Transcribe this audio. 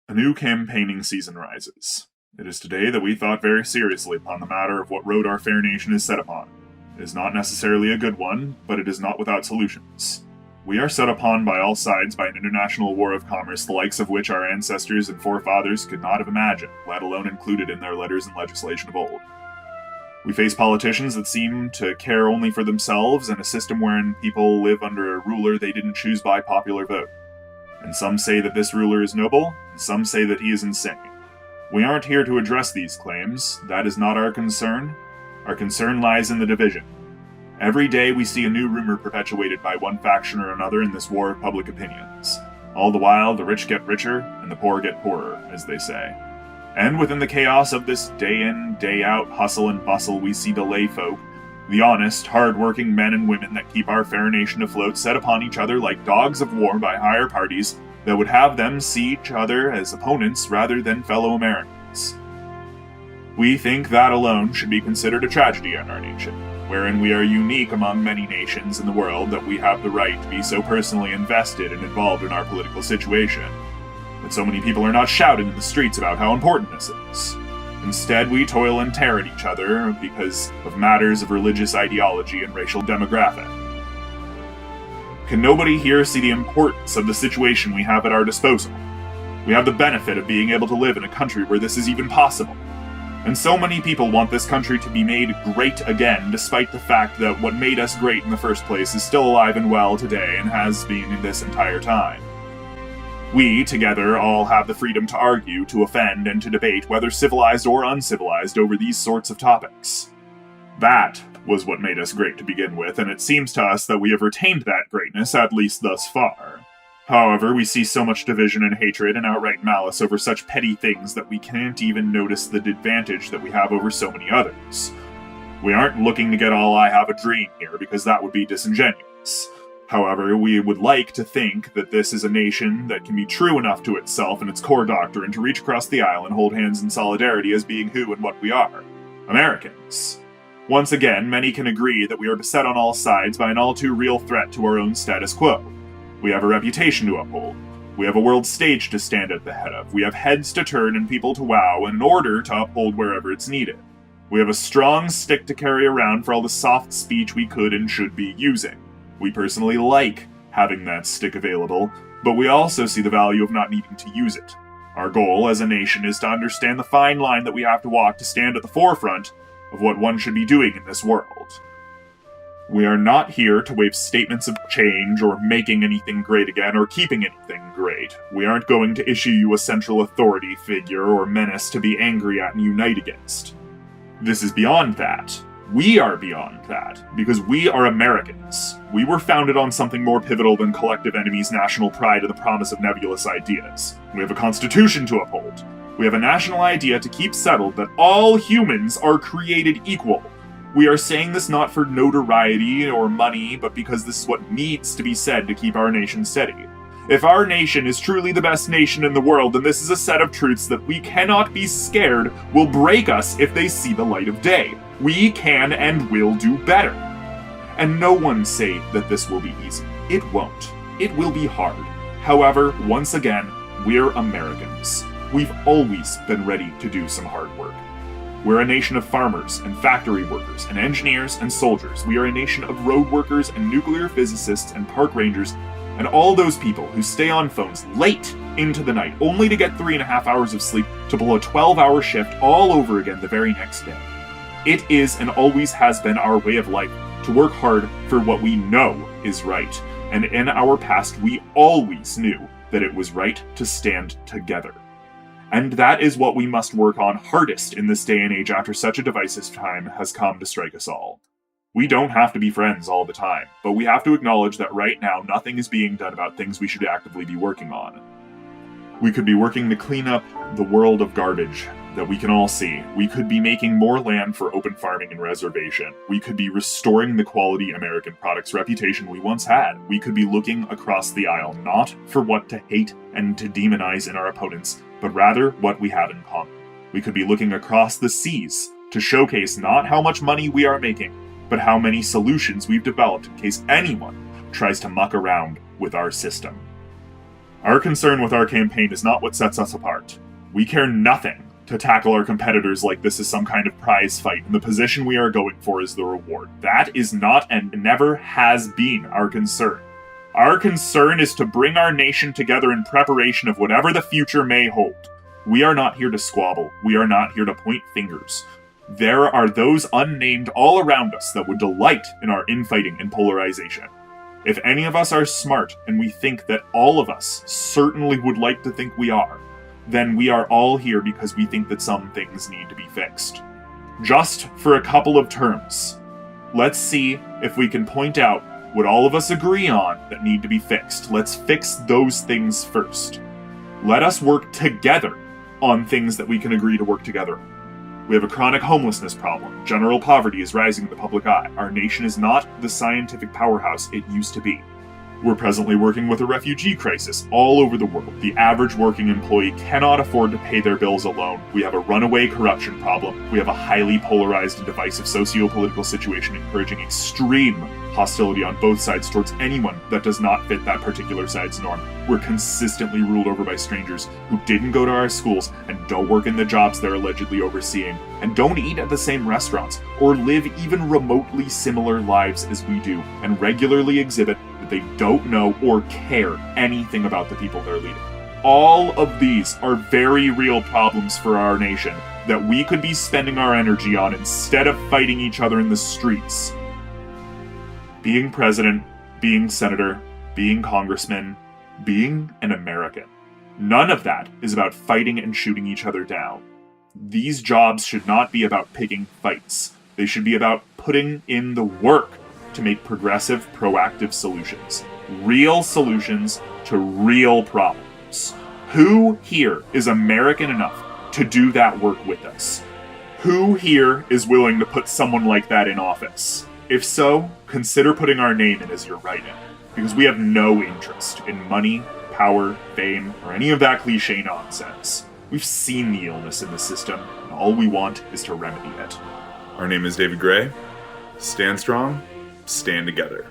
A new campaigning season rises. It is today that we thought very seriously upon the matter of what road our fair nation is set upon. It is not necessarily a good one, but it is not without solutions. We are set upon by all sides by an international war of commerce, the likes of which our ancestors and forefathers could not have imagined, let alone included in their letters and legislation of old. We face politicians that seem to care only for themselves, and a system wherein people live under a ruler they didn't choose by popular vote. And some say that this ruler is noble, and some say that he is insane. We aren't here to address these claims. That is not our concern. Our concern lies in the division. Every day we see a new rumor perpetuated by one faction or another in this war of public opinions. All the while, the rich get richer, and the poor get poorer, as they say. And within the chaos of this day-in, day-out hustle and bustle, we see the lay folk, the honest, hard-working men and women that keep our fair nation afloat, set upon each other like dogs of war by higher parties that would have them see each other as opponents rather than fellow Americans. We think that alone should be considered a tragedy in our nation, wherein we are unique among many nations in the world that we have the right to be so personally invested and involved in our political situation. That so many people are not shouting in the streets about how important this is. Instead, we toil and tear at each other because of matters of religious ideology and racial demographic. Can nobody here see the importance of the situation we have at our disposal? We have the benefit of being able to live in a country where this is even possible. And so many people want this country to be made great again, despite the fact that what made us great in the first place is still alive and well today and has been in this entire time. We, together, all have the freedom to argue, to offend, and to debate, whether civilized or uncivilized, over these sorts of topics. That was what made us great to begin with, and it seems to us that we have retained that greatness, at least thus far. However, we see so much division and hatred and outright malice over such petty things that we can't even notice the advantage that we have over so many others. We aren't looking to get all I have a dream here, because that would be disingenuous. However, we would like to think that this is a nation that can be true enough to itself and its core doctrine to reach across the aisle and hold hands in solidarity as being who and what we are. Americans. Once again, many can agree that we are beset on all sides by an all too real threat to our own status quo. We have a reputation to uphold. We have a world stage to stand at the head of. We have heads to turn and people to wow in order to uphold wherever it's needed. We have a strong stick to carry around for all the soft speech we could and should be using. We personally like having that stick available, but we also see the value of not needing to use it. Our goal as a nation is to understand the fine line that we have to walk to stand at the forefront of what one should be doing in this world. We are not here to wave statements of change or making anything great again or keeping anything great. We aren't going to issue you a central authority figure or menace to be angry at and unite against. This is beyond that. We are beyond that, because we are Americans. We were founded on something more pivotal than collective enemies, national pride, and the promise of nebulous ideas. We have a constitution to uphold. We have a national idea to keep settled that all humans are created equal. We are saying this not for notoriety or money, but because this is what needs to be said to keep our nation steady. If our nation is truly the best nation in the world, then this is a set of truths that we cannot be scared will break us if they see the light of day. We can and will do better. And no one say that this will be easy. It won't. It will be hard. However, once again, we're Americans. We've always been ready to do some hard work. We're a nation of farmers and factory workers and engineers and soldiers. We are a nation of road workers and nuclear physicists and park rangers and all those people who stay on phones late into the night only to get 3.5 hours of sleep to pull a 12-hour shift all over again the very next day. It is and always has been our way of life to work hard for what we know is right. And in our past, we always knew that it was right to stand together. And that is what we must work on hardest in this day and age after such a divisive time has come to strike us all. We don't have to be friends all the time, but we have to acknowledge that right now nothing is being done about things we should actively be working on. We could be working to clean up the world of garbage that we can all see. We could be making more land for open farming and reservation. We could be restoring the quality American products reputation we once had. We could be looking across the aisle, not for what to hate and to demonize in our opponents, but rather what we have in common. We could be looking across the seas to showcase not how much money we are making, but how many solutions we've developed in case anyone tries to muck around with our system. Our concern with our campaign is not what sets us apart. We care nothing to tackle our competitors like this is some kind of prize fight, and the position we are going for is the reward. That is not and never has been our concern. Our concern is to bring our nation together in preparation of whatever the future may hold. We are not here to squabble. We are not here to point fingers. There are those unnamed all around us that would delight in our infighting and polarization. If any of us are smart, and we think that all of us certainly would like to think we are, then we are all here because we think that some things need to be fixed. Just for a couple of terms, let's see if we can point out what all of us agree on that need to be fixed. Let's fix those things first. Let us work together on things that we can agree to work together on. We have a chronic homelessness problem. General poverty is rising in the public eye. Our nation is not the scientific powerhouse it used to be. We're presently working with a refugee crisis all over the world. The average working employee cannot afford to pay their bills alone. We have a runaway corruption problem. We have a highly polarized and divisive socio-political situation encouraging extreme hostility on both sides towards anyone that does not fit that particular side's norm. We're consistently ruled over by strangers who didn't go to our schools and don't work in the jobs they're allegedly overseeing, and don't eat at the same restaurants, or live even remotely similar lives as we do, and regularly exhibit that they don't know or care anything about the people they're leading. All of these are very real problems for our nation that we could be spending our energy on instead of fighting each other in the streets. Being president, being senator, being congressman, being an American. None of that is about fighting and shooting each other down. These jobs should not be about picking fights. They should be about putting in the work to make progressive, proactive solutions. Real solutions to real problems. Who here is American enough to do that work with us? Who here is willing to put someone like that in office? If so, consider putting our name in as your write-in, because we have no interest in money, power, fame, or any of that cliche nonsense. We've seen the illness in the system, and all we want is to remedy it. Our name is David Gray. Stand strong, stand together.